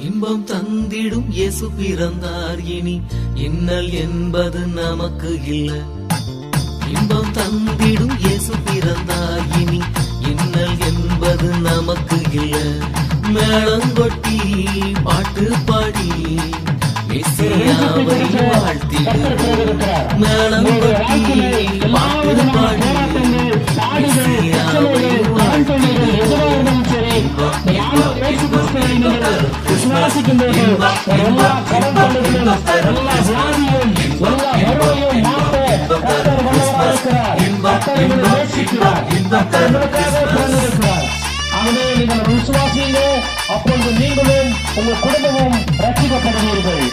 இன்பம் தந்திடும் இயேசு பிறந்தார், இனி இன்னல் என்பது நமக்கு இல்ல. இன்பம் தந்திடும் இயேசு பிறந்தார், இனி இன்னல் என்பது நமக்கு இல்ல. மேளங்கொட்டி பாட்டு பாடி மெசியாவை வாழ்த்திடுவோம். மேளங்கொட்டி பாட்டு பாடி மெசியாவை வாழ்த்திடுவோம். விசுவாசிக்கின்ற எல்லா கடன்பாடுகளும் எல்லா வியாதியும் எல்லா வறுமையும் மாற்ற கர்த்தர் வல்லவராயிருக்கிறார். கர்த்தர் உங்களை நேசிக்கிறார். கர்த்தர் உங்களுக்காக பிறந்திருக்கிறார். ஆகவே நீங்கள் விசுவாசிங்க, அப்பொழுது நீங்களும் உங்கள் குடும்பமும் ரட்சிக்கப்படுவீர்கள்.